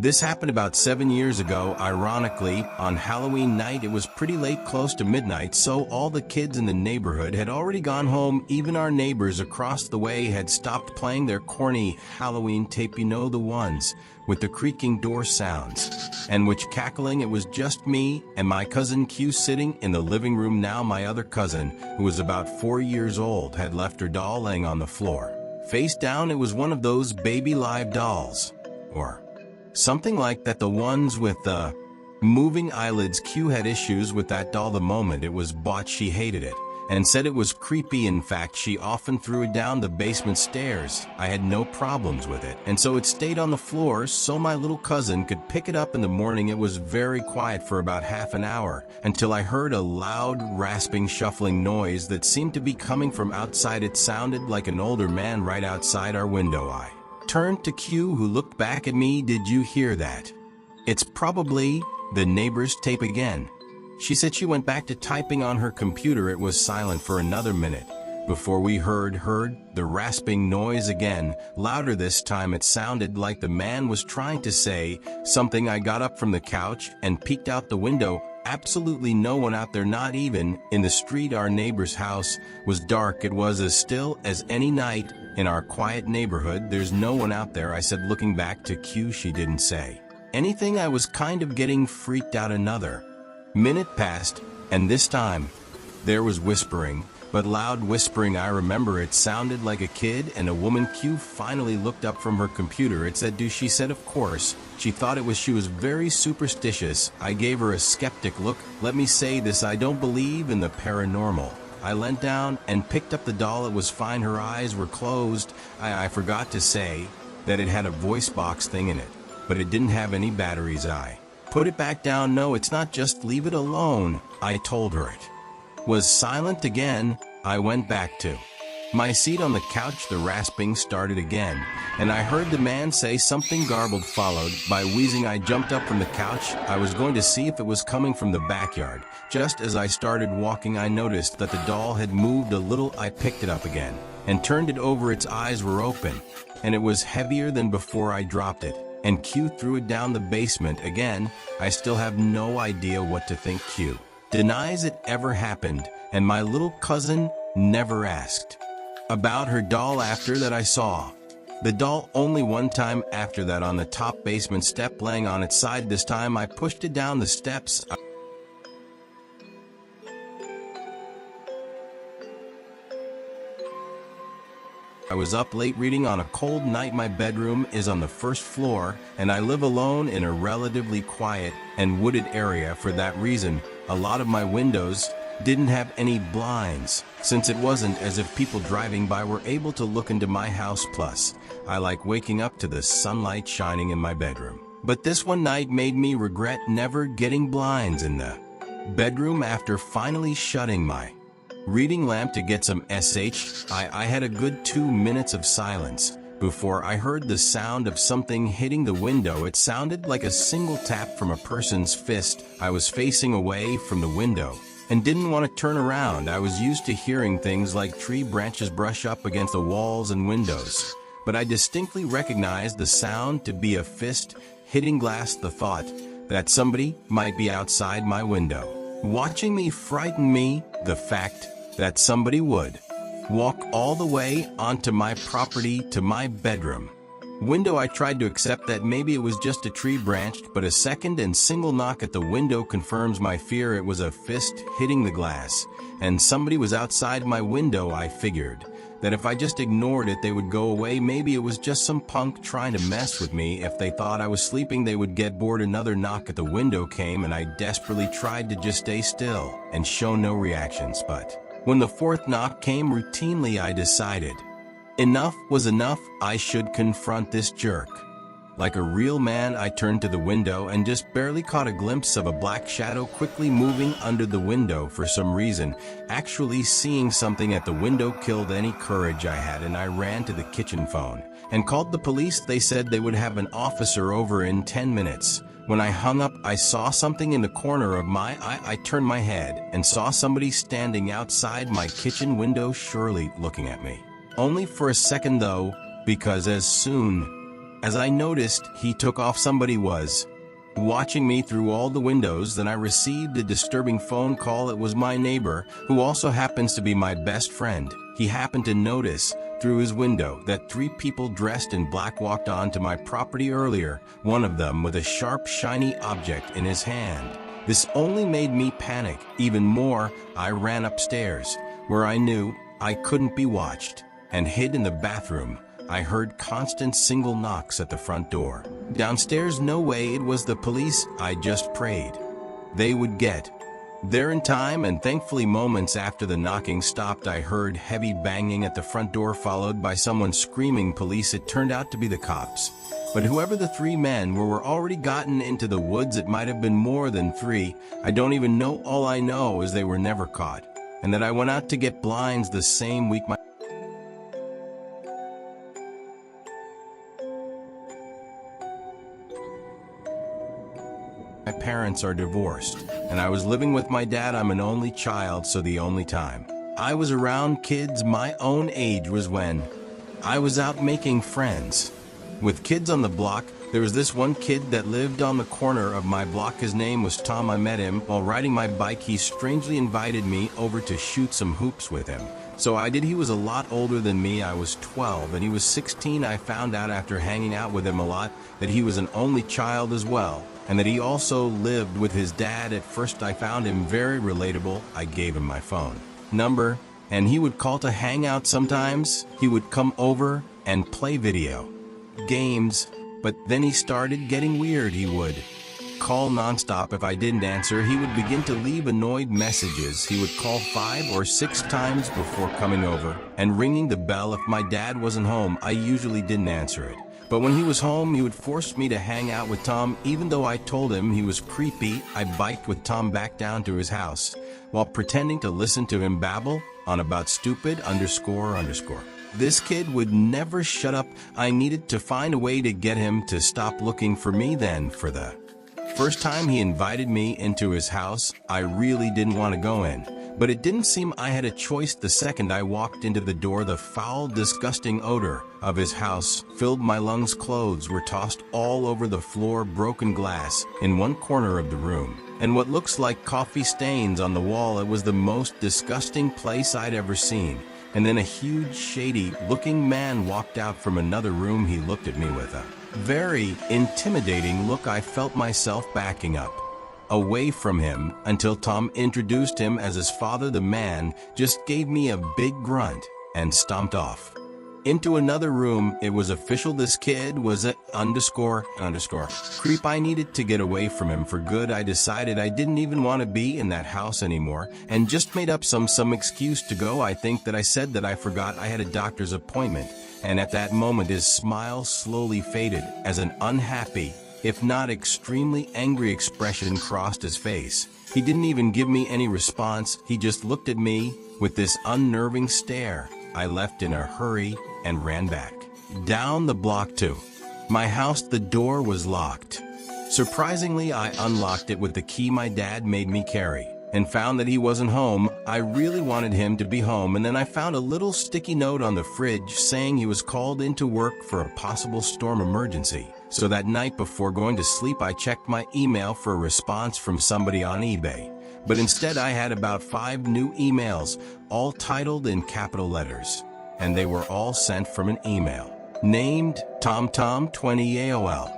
This happened about 7 years ago. Ironically, on Halloween night. It was pretty late, close to midnight, so all the kids in the neighborhood had already gone home. Even our neighbors across the way had stopped playing their corny Halloween tape, you know, the ones with the creaking door sounds and which cackling. It was just me and my cousin Q sitting in the living room. Now my other cousin, who was about 4 years old, had left her doll laying on the floor, face down. It was one of those baby live dolls, or something like that, the ones with the moving eyelids. Q had issues with that doll the moment it was bought. She hated it and said it was creepy. In fact, she often threw it down the basement stairs. I had no problems with it, and so it stayed on the floor so my little cousin could pick it up in the morning. It was very quiet for about half an hour until I heard a loud, rasping, shuffling noise that seemed to be coming from outside. It sounded like an older man right outside our window. I turned to Q, who looked back at me. "Did you hear that? It's probably the neighbor's tape again," she said. She went back to typing on her computer. It was silent for another minute before we heard the rasping noise again, louder this time. It sounded like the man was trying to say something. I got up from the couch and peeked out the window. Absolutely no one out there, not even in the street. Our neighbor's house was dark. It was as still as any night in our quiet neighborhood. "There's no one out there," I said, looking back to Q. She didn't say anything. I was kind of getting freaked out. Another minute passed, and this time there was whispering, but loud whispering. I remember it sounded like a kid and a woman. Q finally looked up from her computer. It said, "Do?" She said, "Of course." She thought it was. She was very superstitious. I gave her a skeptic look. "Let me say this, I don't believe in the paranormal." I leant down and picked up the doll. It was fine. Her eyes were closed. I forgot to say that it had a voice box thing in it, but it didn't have any batteries. I put it back down. "No, it's not, just leave it alone," I told her. It was silent again. I went back to my seat on the couch. The rasping started again, and I heard the man say something garbled, followed by wheezing. I jumped up from the couch. I was going to see if it was coming from the backyard. Just as I started walking, I noticed that the doll had moved a little. I picked it up again and turned it over. Its eyes were open, and it was heavier than before. I dropped it, and Q threw it down the basement again. I still have no idea what to think. Q denies it ever happened, and my little cousin never asked about her doll after that. I saw the doll only one time after that, on the top basement step, laying on its side. This time I pushed it down the steps. I was up late reading on a cold night. My bedroom is on the first floor, and I live alone in a relatively quiet and wooded area. For that reason, a lot of my windows didn't have any blinds, since it wasn't as if people driving by were able to look into my house. Plus, I like waking up to the sunlight shining in my bedroom. But this one night made me regret never getting blinds in the bedroom. After finally shutting my reading lamp to get some sh, I had a good 2 minutes of silence before I heard the sound of something hitting the window. It sounded like a single tap from a person's fist. I was facing away from the window and didn't want to turn around. I was used to hearing things like tree branches brush up against the walls and windows, but I distinctly recognized the sound to be a fist hitting glass. The thought that somebody might be outside my window watching me frightened me. The fact that somebody would walk all the way onto my property to my bedroom window. I tried to accept that maybe it was just a tree branch, but a second and single knock at the window confirms my fear. It was a fist hitting the glass, and somebody was outside my window. I figured that if I just ignored it, they would go away. Maybe it was just some punk trying to mess with me. If they thought I was sleeping, they would get bored. Another knock at the window came, and I desperately tried to just stay still and show no reactions. But when the fourth knock came routinely, I decided enough was enough. I should confront this jerk. Like a real man, I turned to the window and just barely caught a glimpse of a black shadow quickly moving under the window. For some reason, actually seeing something at the window killed any courage I had, and I ran to the kitchen phone and called the police. They said they would have an officer over in 10 minutes. When I hung up, I saw something in the corner of my eye. I turned my head and saw somebody standing outside my kitchen window, surely looking at me. Only for a second though, because as soon As I noticed, he took off. Somebody was watching me through all the windows. Then I received a disturbing phone call. It was my neighbor, who also happens to be my best friend. He happened to notice through his window that 3 people dressed in black walked onto my property earlier, one of them with a sharp, shiny object in his hand. This only made me panic even more. I ran upstairs, where I knew I couldn't be watched, and hid in the bathroom. I heard constant single knocks at the front door. Downstairs, no way it was the police. I just prayed they would get there in time, and thankfully moments after the knocking stopped, I heard heavy banging at the front door, followed by someone screaming police. It turned out to be the cops. But whoever the 3 men were already gotten into the woods. It might have been more than 3. I don't even know. All I know is they were never caught, and that I went out to get blinds the same week. My parents are divorced, and I was living with my dad. I'm an only child, so the only time I was around kids my own age was when I was out making friends with kids on the block. There was this one kid that lived on the corner of my block. His name was Tom. I met him while riding my bike. He strangely invited me over to shoot some hoops with him. So I did. He was a lot older than me. I was 12 and he was 16. I found out after hanging out with him a lot that he was an only child as well, and that he also lived with his dad. At first I found him very relatable. I gave him my phone number, and he would call to hang out. Sometimes he would come over and play video games, but then he started getting weird. He would call nonstop. If I didn't answer, he would begin to leave annoyed messages. He would call 5 or 6 times before coming over and ringing the bell. If my dad wasn't home, I usually didn't answer it. But when he was home, he would force me to hang out with Tom, even though I told him he was creepy. I biked with Tom back down to his house while pretending to listen to him babble on about stupid underscore. This kid would never shut up. I needed to find a way to get him to stop looking for me. Then, for the first time he invited me into his house, I really didn't want to go in, but it didn't seem I had a choice. The second I walked into the door, the foul, disgusting odor of his house filled my lungs. Clothes were tossed all over the floor, broken glass in one corner of the room, and what looks like coffee stains on the wall. It was the most disgusting place I'd ever seen. And then a huge, shady-looking man walked out from another room. He looked at me with a very intimidating look. I felt myself backing up away from him until Tom introduced him as his father. The man just gave me a big grunt and stomped off into another room. It was official. This kid was a underscore creep. I needed to get away from him for good. I decided I didn't even want to be in that house anymore and just made up some excuse to go. I think that I said that I forgot I had a doctor's appointment, and at that moment his smile slowly faded as an unhappy, if not extremely angry expression crossed his face. He didn't even give me any response. He just looked at me with this unnerving stare. I left in a hurry and ran back down the block to my house. The door was locked. Surprisingly, I unlocked it with the key my dad made me carry and found that he wasn't home. I really wanted him to be home, and then I found a little sticky note on the fridge saying he was called into work for a possible storm emergency. So that night before going to sleep, I checked my email for a response from somebody on eBay. But instead I had about 5 new emails, all titled in capital letters, and they were all sent from an email named TomTom20 AOL.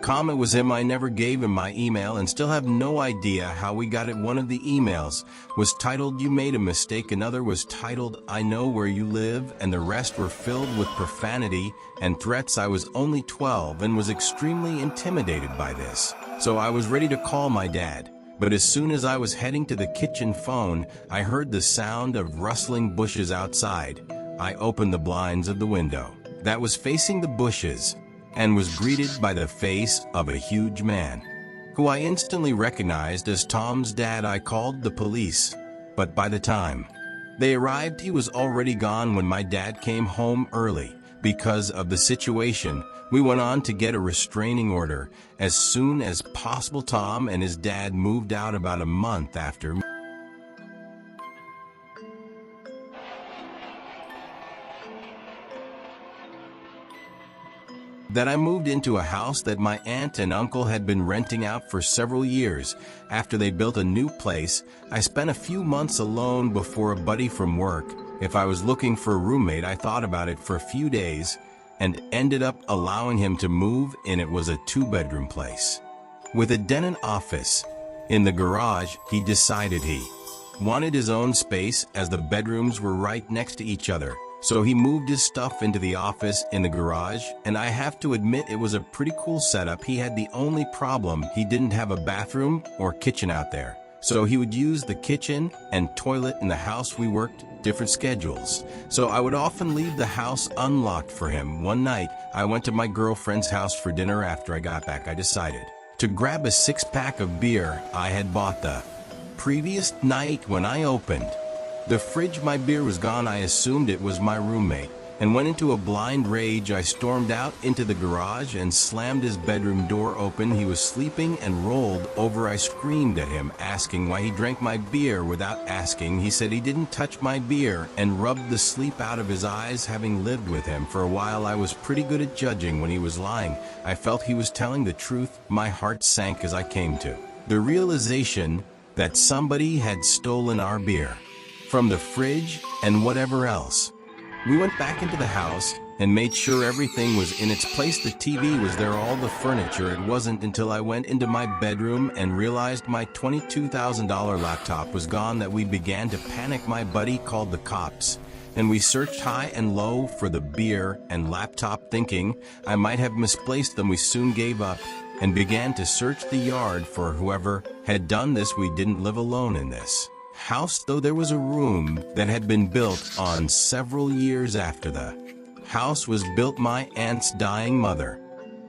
It was him. I never gave him my email and still have no idea how we got it. One of the emails was titled "You Made a Mistake," another was titled "I Know Where You Live," and the rest were filled with profanity and threats. I was only 12 and was extremely intimidated by this, so I was ready to call my dad. But as soon as I was heading to the kitchen phone, I heard the sound of rustling bushes outside. I opened the blinds of the window that was facing the bushes and was greeted by the face of a huge man, who I instantly recognized as Tom's dad. I called the police, but by the time they arrived, he was already gone. When my dad came home early because of the situation, we went on to get a restraining order as soon as possible. Tom and his dad moved out about a month after. that I moved into a house that my aunt and uncle had been renting out for several years. After they built a new place, I spent a few months alone before a buddy from work. If I was looking for a roommate, I thought about it for a few days and ended up allowing him to move in. It was a 2-bedroom place with a den and office. In the garage, he decided he wanted his own space as the bedrooms were right next to each other. So he moved his stuff into the office in the garage, and I have to admit it was a pretty cool setup. He had the only problem: he didn't have a bathroom or kitchen out there. So he would use the kitchen and toilet in the house. We worked different schedules, so I would often leave the house unlocked for him. One night, I went to my girlfriend's house for dinner. After I got back, I decided to grab a 6-pack of beer I had bought the previous night. When I opened the fridge, my beer was gone. I assumed it was my roommate and went into a blind rage. I stormed out into the garage and slammed his bedroom door open. He was sleeping and rolled over. I screamed at him, asking why he drank my beer without asking. He said he didn't touch my beer and rubbed the sleep out of his eyes. Having lived with him for a while, I was pretty good at judging when he was lying. I felt he was telling the truth. My heart sank as I came to the realization that somebody had stolen our beer from the fridge and whatever else. We went back into the house and made sure everything was in its place. The TV was there, all the furniture. It wasn't until I went into my bedroom and realized my $22,000 laptop was gone that we began to panic. My buddy called the cops, and we searched high and low for the beer and laptop, thinking I might have misplaced them. We soon gave up and began to search the yard for whoever had done this. We didn't live alone in this house, though. There was a room that had been built on several years after the house was built. My aunt's dying mother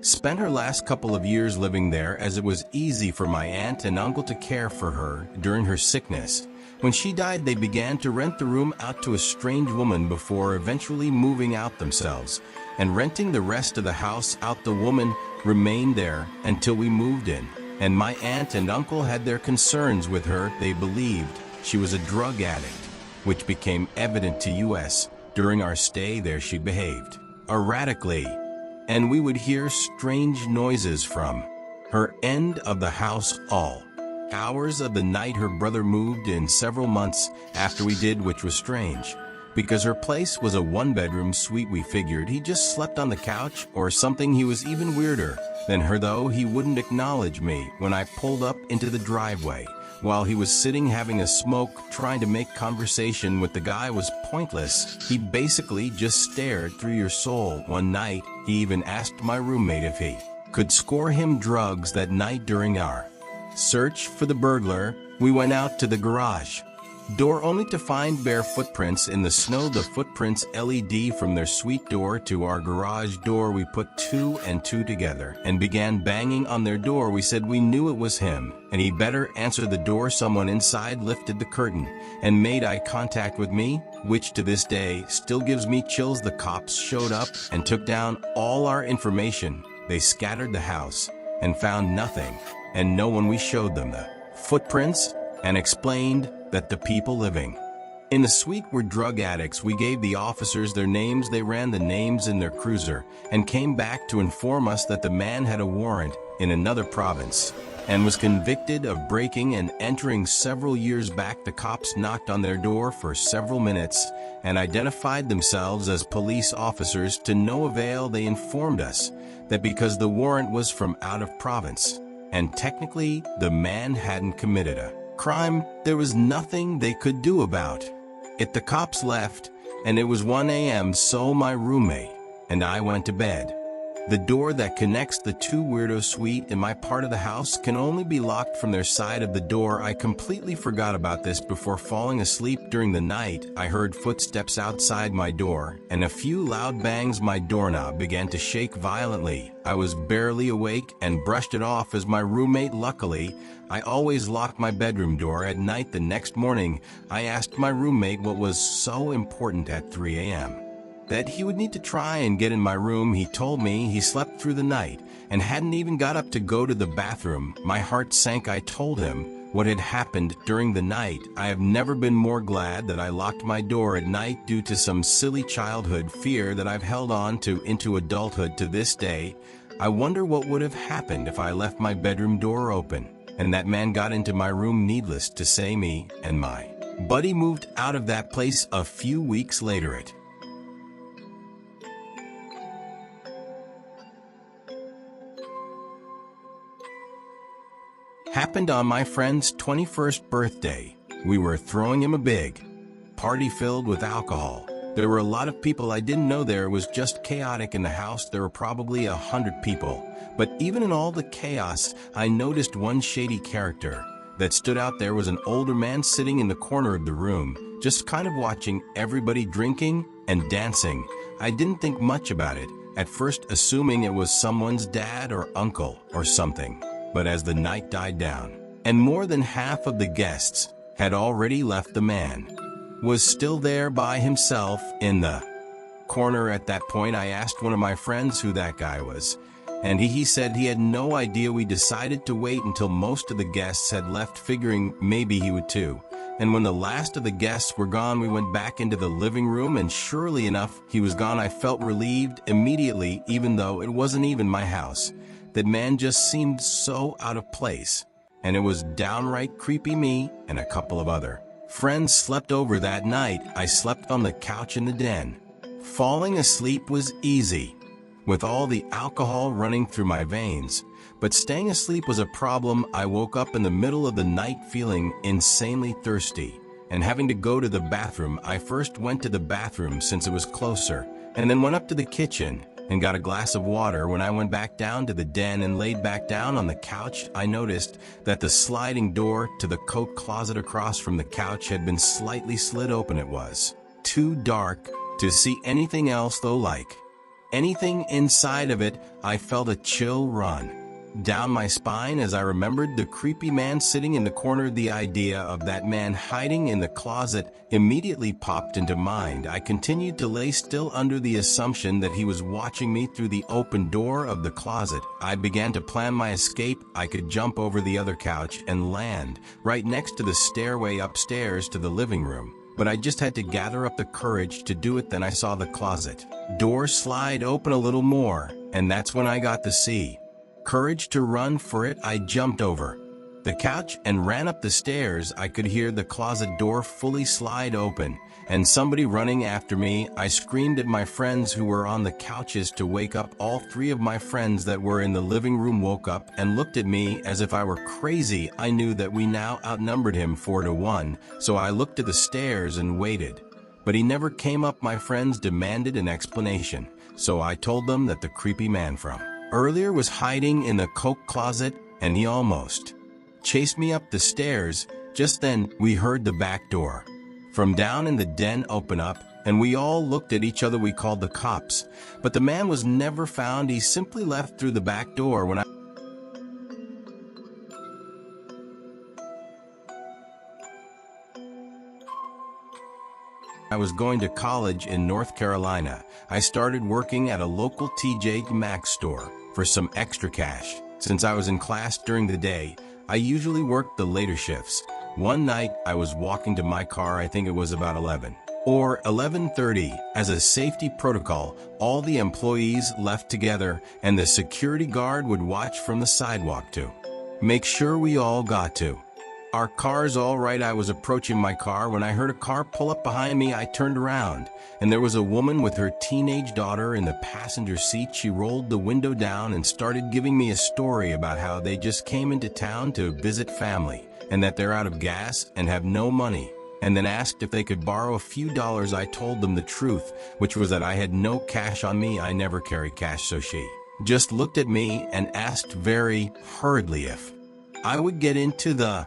spent her last couple of years living there, as it was easy for my aunt and uncle to care for her during her sickness. When she died, they began to rent the room out to a strange woman before eventually moving out themselves and renting the rest of the house out. The woman remained there until we moved in, and my aunt and uncle had their concerns with her. They believed she was a drug addict, which became evident to us. During our stay there, she behaved erratically, and we would hear strange noises from her end of the house all hours of the night. Her brother moved in several months after we did, which was strange because her place was a 1-bedroom suite. We figured he just slept on the couch or something. He was even weirder than her, though. He wouldn't acknowledge me when I pulled up into the driveway. While he was sitting having a smoke, trying to make conversation with the guy was pointless. He basically just stared through your soul. One night, he even asked my roommate if he could score him drugs. That night, during our search for the burglar, we went out to the garage door only to find bare footprints in the snow. The footprints LED from their suite door to our garage door. We put 2 and 2 together and began banging on their door. We said we knew it was him and he better answer the door. Someone inside lifted the curtain and made eye contact with me, which to this day still gives me chills. The cops showed up and took down all our information. They scattered the house and found nothing and no one. We showed them the footprints and explained that the people living in the suite were drug addicts. We gave the officers their names. They ran the names in their cruiser and came back to inform us that the man had a warrant in another province and was convicted of breaking and entering several years back. The cops knocked on their door for several minutes and identified themselves as police officers. To no avail. They informed us that because the warrant was from out of province and technically the man hadn't committed a crime, there was nothing they could do about it. The cops left and it was 1 a.m. so my roommate and I went to bed. The door that connects the 2 weirdo suite in my part of the house can only be locked from their side of the door. I completely forgot about this before falling asleep. During the night, I heard footsteps outside my door and a few loud bangs. My doorknob began to shake violently. I was barely awake and brushed it off as my roommate. Luckily, I always lock my bedroom door at night. The next morning, I asked my roommate what was so important at 3 a.m. that he would need to try and get in my room. He told me he slept through the night and hadn't even got up to go to the bathroom. My heart sank. I told him what had happened during the night. I have never been more glad that I locked my door at night due to some silly childhood fear that I've held on to into adulthood to this day. I wonder what would have happened if I left my bedroom door open and that man got into my room. Needless to say, me and my buddy moved out of that place a few weeks later. It happened on my friend's 21st birthday. We were throwing him a big party filled with alcohol. There were a lot of people I didn't know there. It was just chaotic in the house. There were probably 100 people. But even in all the chaos, I noticed one shady character that stood out. There was an older man sitting in the corner of the room, just kind of watching everybody drinking and dancing. I didn't think much about it at first, assuming it was someone's dad or uncle or something. But as the night died down, and more than half of the guests had already left, the man was still there by himself in the corner. At that point, I asked one of my friends who that guy was, and he said he had no idea. We decided to wait until most of the guests had left, figuring maybe he would too. And when the last of the guests were gone, we went back into the living room, and surely enough, he was gone. I felt relieved immediately, even though it wasn't even my house. That man just seemed so out of place, and it was downright creepy. Me and a couple of other friends slept over that night. I slept on the couch in the den. Falling asleep was easy, with all the alcohol running through my veins, but staying asleep was a problem. I woke up in the middle of the night feeling insanely thirsty and having to go to the bathroom. I first went to the bathroom since it was closer, and then went up to the kitchen and got a glass of water. When I went back down to the den and laid back down on the couch, I noticed that the sliding door to the coat closet across from the couch had been slightly slid open. It was too dark to see anything else, though, like anything inside of it. I felt a chill run down my spine as I remembered the creepy man sitting in the corner. The idea of that man hiding in the closet immediately popped into mind. I continued to lay still under the assumption that he was watching me through the open door of the closet. I began to plan my escape. I could jump over the other couch and land right next to the stairway upstairs to the living room, but I just had to gather up the courage to do it. Then I saw the closet door slide open a little more, and that's when I got the courage to run for it. I jumped over the couch and ran up the stairs. I could hear the closet door fully slide open and somebody running after me. I screamed at my friends who were on the couches to wake up. All three of my friends that were in the living room woke up and looked at me as if I were crazy. I knew that we now outnumbered him 4-1, so I looked to the stairs and waited. But he never came up. My friends demanded an explanation, so I told them that the creepy man from earlier was hiding in the coat closet, and he almost chased me up the stairs. Just then, we heard the back door from down in the den open up, and we all looked at each other. We called the cops, but the man was never found. He simply left through the back door. When I was going to college in North Carolina, I started working at a local TJ Maxx store for some extra cash. Since I was in class during the day, I usually worked the later shifts. One night, I was walking to my car. I think it was about 11 or 11:30. As a safety protocol, all the employees left together, and the security guard would watch from the sidewalk to make sure we all got to our cars all right. I was approaching my car when I heard a car pull up behind me. I turned around, and there was a woman with her teenage daughter in the passenger seat. She rolled the window down and started giving me a story about how they just came into town to visit family, and that they're out of gas and have no money, and then asked if they could borrow a few dollars. I told them the truth, which was that I had no cash on me. I never carry cash. So she just looked at me and asked very hurriedly if I would get into the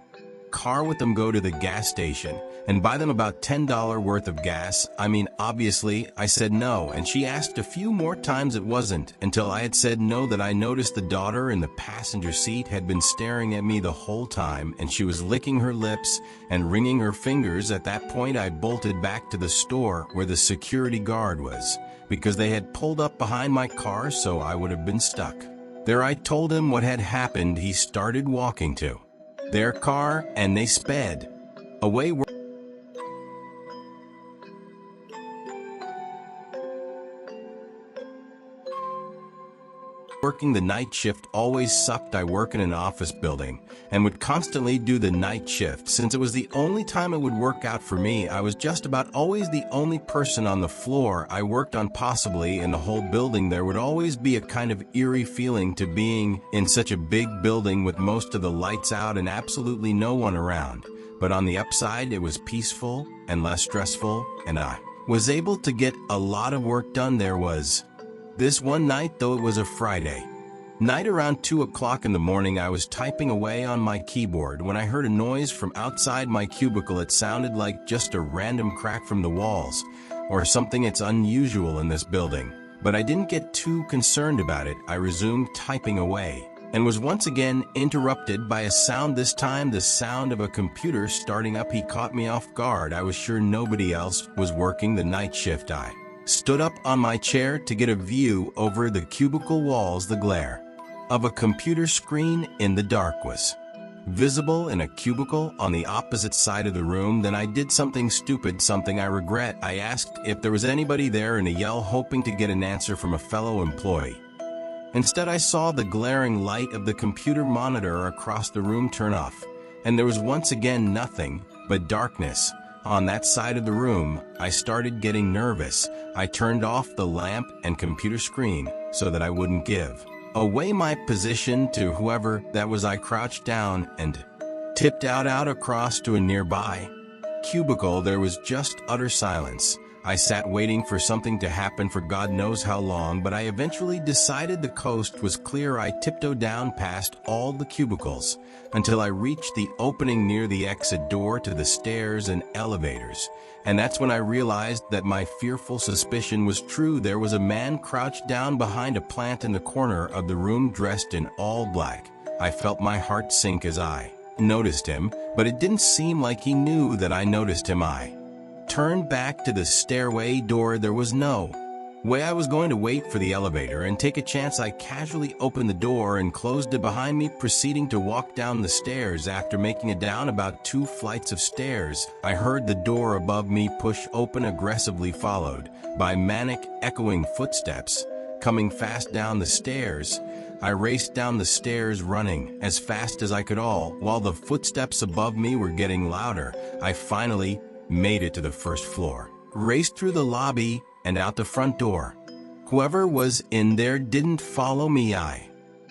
car with them, go to the gas station, and buy them about $10 worth of gas. I mean, obviously, I said no, and she asked a few more times. It wasn't until I had said no that I noticed the daughter in the passenger seat had been staring at me the whole time, and she was licking her lips and wringing her fingers. At that point, I bolted back to the store where the security guard was, because they had pulled up behind my car, so I would have been stuck there. I told him what had happened. He started walking to their car, and they sped away. Working the night shift always sucked. I work in an office building and would constantly do the night shift. Since it was the only time it would work out for me, I was just about always the only person on the floor I worked on. Possibly in the whole building, there would always be a kind of eerie feeling to being in such a big building with most of the lights out and absolutely no one around. But on the upside, it was peaceful and less stressful, and I was able to get a lot of work done. There was this one night, though it was a Friday night, around 2 o'clock in the morning, I was typing away on my keyboard when I heard a noise from outside my cubicle. It sounded like just a random crack from the walls or something. It's unusual in this building, but I didn't get too concerned about it. I resumed typing away and was once again interrupted by a sound, this time the sound of a computer starting up. He caught me off guard. I was sure nobody else was working the night shift. I stood up on my chair to get a view over the cubicle walls. The glare of a computer screen in the dark was visible in a cubicle on the opposite side of the room. Then I did something stupid, something I regret. I asked if there was anybody there in a yell, hoping to get an answer from a fellow employee. Instead, I saw the glaring light of the computer monitor across the room turn off, and there was once again nothing but darkness on that side of the room. I started getting nervous. I turned off the lamp and computer screen so that I wouldn't give away my position to whoever that was. I crouched down and tipped out across to a nearby cubicle. There was just utter silence. I sat waiting for something to happen for God knows how long, but I eventually decided the coast was clear. I tiptoed down past all the cubicles until I reached the opening near the exit door to the stairs and elevators. And that's when I realized that my fearful suspicion was true. There was a man crouched down behind a plant in the corner of the room, dressed in all black. I felt my heart sink as I noticed him, but it didn't seem like he knew that I noticed him. I turned back to the stairway door. There was no way I was going to wait for the elevator and take a chance. I casually opened the door and closed it behind me, proceeding to walk down the stairs. After making it down about 2 flights of stairs, I heard the door above me push open aggressively, followed by manic, echoing footsteps coming fast down the stairs. I raced down the stairs, running as fast as I could, all while the footsteps above me were getting louder. I finally made it to the first floor, raced through the lobby and out the front door. Whoever was in there didn't follow me. I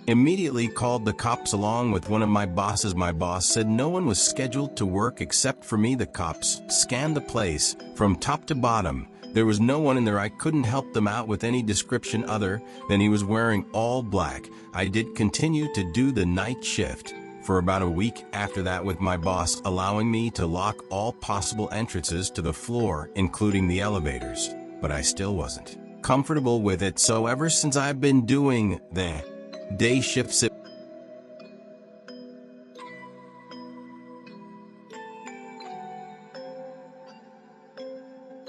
immediately called the cops along with one of my bosses. My boss said no one was scheduled to work except for me. The cops scanned the place from top to bottom. There was no one in there. I couldn't help them out with any description other than he was wearing all black. I did continue to do the night shift for about a week after that, with my boss allowing me to lock all possible entrances to the floor, including the elevators. But I still wasn't comfortable with it, so ever since I've been doing the day shifts. It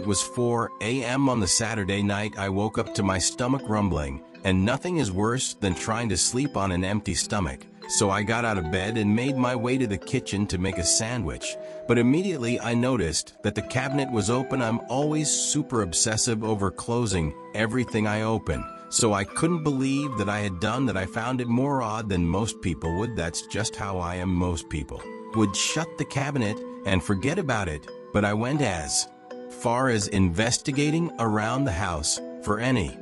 was 4 a.m. on the Saturday night. I woke up to my stomach rumbling, and nothing is worse than trying to sleep on an empty stomach. So I got out of bed and made my way to the kitchen to make a sandwich. But immediately I noticed that the cabinet was open. I'm always super obsessive over closing everything I open, so I couldn't believe that I had done that. I found it more odd than most people would. That's just how I am. Most people would shut the cabinet and forget about it, but I went as far as investigating around the house for any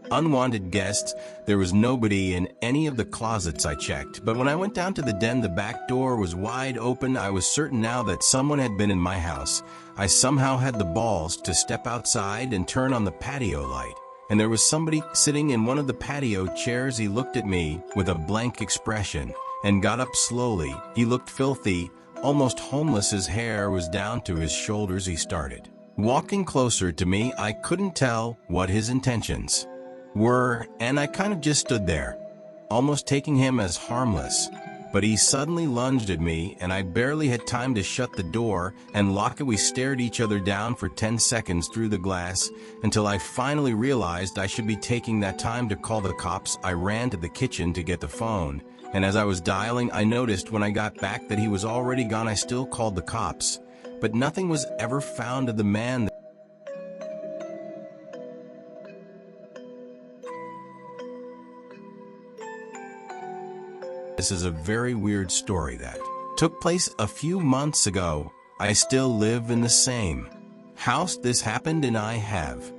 unwanted guests. There was nobody in any of the closets. I checked, but when I went down to the den, the back door was wide open. I was certain now that someone had been in my house. I somehow had the balls to step outside and turn on the patio light, and there was somebody sitting in one of the patio chairs. He looked at me with a blank expression and got up slowly. He looked filthy, almost homeless. His hair was down to his shoulders. He started walking closer to me. I couldn't tell what his intentions were, and I kind of just stood there, almost taking him as harmless. but he suddenly lunged at me and I barely had time to shut the door and lock it. We stared each other down for 10 seconds through the glass until I finally realized I should be taking that time to call the cops. I ran to the kitchen to get the phone, and as I was dialing, I noticed when I got back that he was already gone. I still called the cops, but nothing was ever found of the man. This is a very weird story that took place a few months ago. I still live in the same house this happened, and I have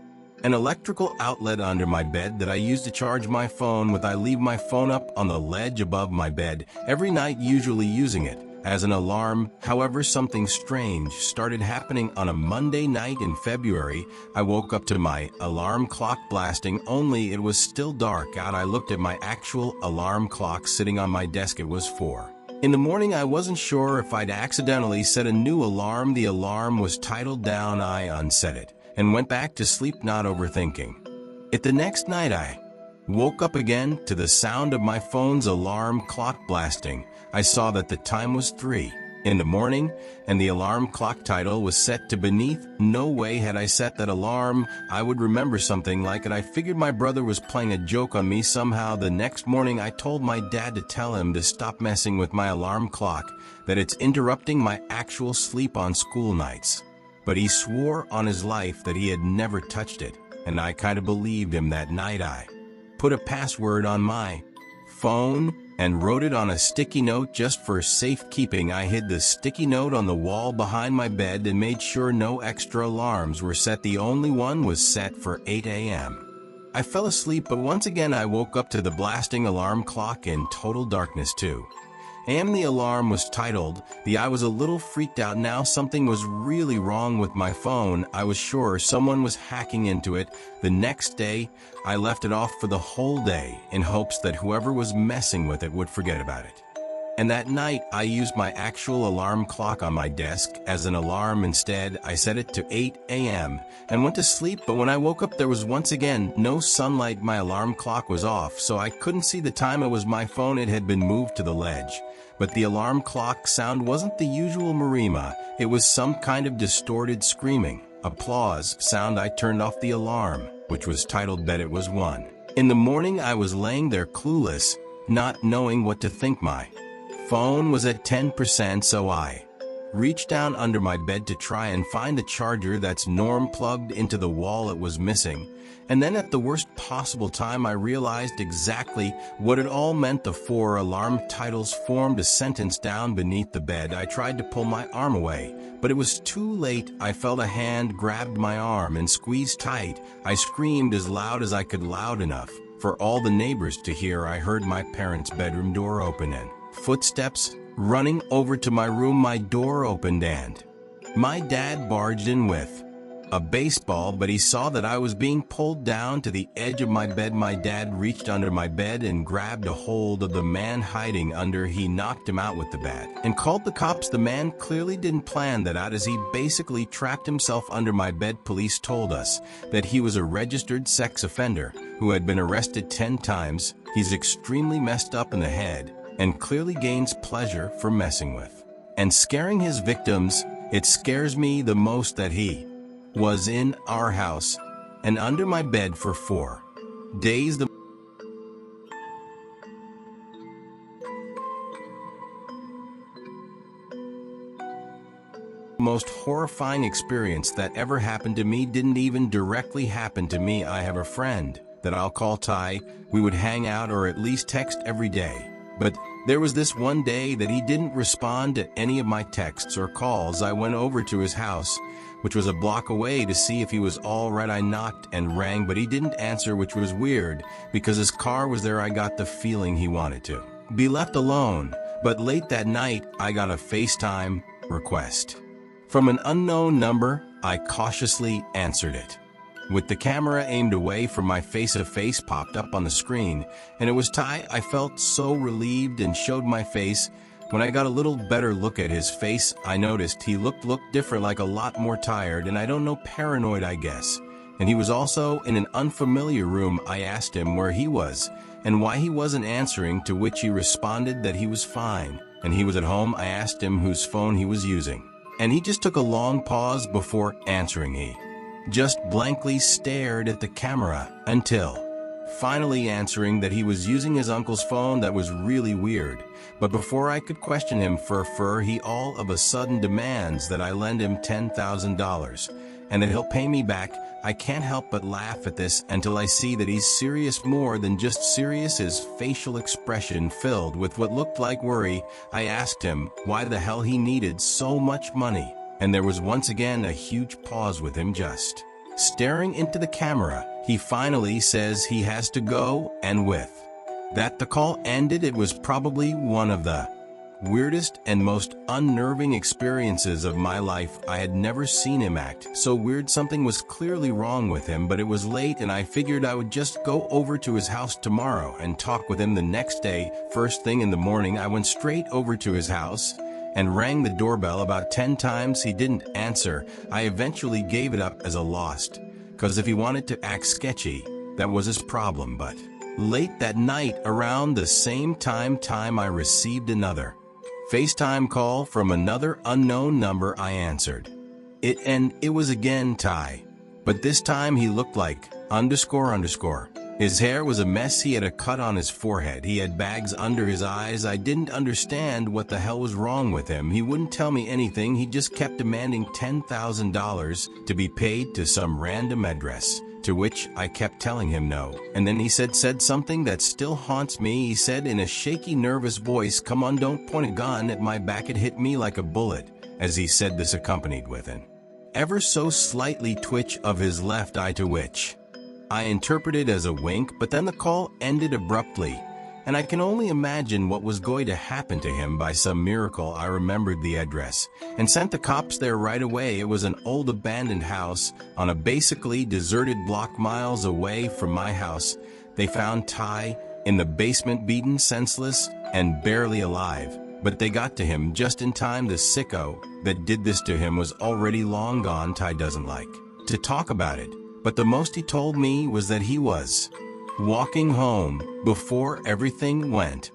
an electrical outlet under my bed that I use to charge my phone with. I leave my phone up on the ledge above my bed every night, usually using it as an alarm. However, something strange started happening on a Monday night in February. I woke up to my alarm clock blasting, only it was still dark out. I looked at my actual alarm clock sitting on my desk. It was 4 in the morning. I wasn't sure if I'd accidentally set a new alarm. The alarm was titled down. I unset it and went back to sleep, not overthinking it. The next night I woke up again to the sound of my phone's alarm clock blasting. I saw that the time was 3 in the morning and the alarm clock title was set to beneath. No way had I set that alarm I would remember something like it. I figured my brother was playing a joke on me somehow. The next morning I told my dad to tell him to stop messing with my alarm clock, that it's interrupting my actual sleep on school nights. But he swore on his life that he had never touched it, and I kind of believed him. That night I put a password on my phone and wrote it on a sticky note just for safekeeping. I hid the sticky note on the wall behind my bed and made sure no extra alarms were set. The only one was set for 8 a.m. I fell asleep, but once again I woke up to the blasting alarm clock in total darkness too. And the alarm was titled. I was a little freaked out now. Something was really wrong with my phone. I was sure someone was hacking into it. The next day, I left it off for the whole day in hopes that whoever was messing with it would forget about it. And that night, I used my actual alarm clock on my desk as an alarm. Instead, I set it to 8 a.m. and went to sleep, but when I woke up, there was once again no sunlight. My alarm clock was off, so I couldn't see the time. It was my phone. It had been moved to the ledge. But the alarm clock sound wasn't the usual Marima. It was some kind of distorted screaming, applause sound. I turned off the alarm, which was titled that it was 1 in the morning. I was laying there clueless, not knowing what to think. My phone was at 10%, so I reached down under my bed to try and find the charger that's plugged into the wall. It was missing. And then at the worst possible time, I realized exactly what it all meant. The 4 alarm titles formed a sentence down beneath the bed. I tried to pull my arm away, but it was too late. I felt a hand grabbed my arm and squeezed tight. I screamed as loud as I could, loud enough for all the neighbors to hear. I heard my parents' bedroom door open and footsteps running over to my room. My door opened and my dad barged in with a baseball, but he saw that I was being pulled down to the edge of my bed. My dad reached under my bed and grabbed a hold of the man hiding under. He knocked him out with the bat and called the cops. The man clearly didn't plan that out, as he basically trapped himself under my bed. Police told us that he was a registered sex offender who had been arrested 10 times. He's extremely messed up in the head and clearly gains pleasure for messing with and scaring his victims. It scares me the most that he was in our house and under my bed for 4 days. The most horrifying experience that ever happened to me didn't even directly happen to me. I have a friend that I'll call Ty. We would hang out or at least text every day. But there was this one day that he didn't respond to any of my texts or calls. I went over to his house, which was a block away, to see if he was all right. I knocked and rang, but he didn't answer, which was weird because his car was there. I got the feeling he wanted to be left alone. But late that night, I got a FaceTime request from an unknown number. I cautiously answered it. With the camera aimed away from my face, a face popped up on the screen, and it was Ty. I felt so relieved and showed my face. When I got a little better look at his face, I noticed he looked different, like a lot more tired, and I don't know, paranoid, I guess. And he was also in an unfamiliar room. I asked him where he was, and why he wasn't answering, to which he responded that he was fine, and he was at home. I asked him whose phone he was using, and he just took a long pause before answering. He just blankly stared at the camera until finally answering that he was using his uncle's phone. That was really weird, but before I could question him further, he all of a sudden demands that I lend him $10,000 and that he'll pay me back. I can't help but laugh at this until I see that he's serious, more than just serious, his facial expression filled with what looked like worry. I asked him why the hell he needed so much money, and there was once again a huge pause with him just staring into the camera. He finally says he has to go, and with that the call ended. It was probably one of the weirdest and most unnerving experiences of my life. I had never seen him act so weird. Something was clearly wrong with him, but it was late and I figured I would just go over to his house tomorrow and talk with him the next day. First thing in the morning, I went straight over to his house and rang the doorbell about 10 times. He didn't answer. I eventually gave it up as a lost, because if he wanted to act sketchy, that was his problem. But late that night, around the same time, I received another FaceTime call from another unknown number. I answered it, and it was again Ty, but this time he looked like __. His hair was a mess. He had a cut on his forehead. He had bags under his eyes. I didn't understand what the hell was wrong with him. He wouldn't tell me anything. He just kept demanding $10,000 to be paid to some random address, to which I kept telling him no. And then he said something that still haunts me. He said in a shaky, nervous voice, "Come on, don't point a gun at my back." It hit me like a bullet as he said this, accompanied with an ever so slightly twitch of his left eye, to which I interpreted as a wink. But then the call ended abruptly, and I can only imagine what was going to happen to him. By some miracle, I remembered the address and sent the cops there right away. It was an old abandoned house on a basically deserted block miles away from my house. They found Ty in the basement, beaten senseless and barely alive, but they got to him just in time. The sicko that did this to him was already long gone. Ty doesn't like to talk about it, but the most he told me was that he was walking home before everything went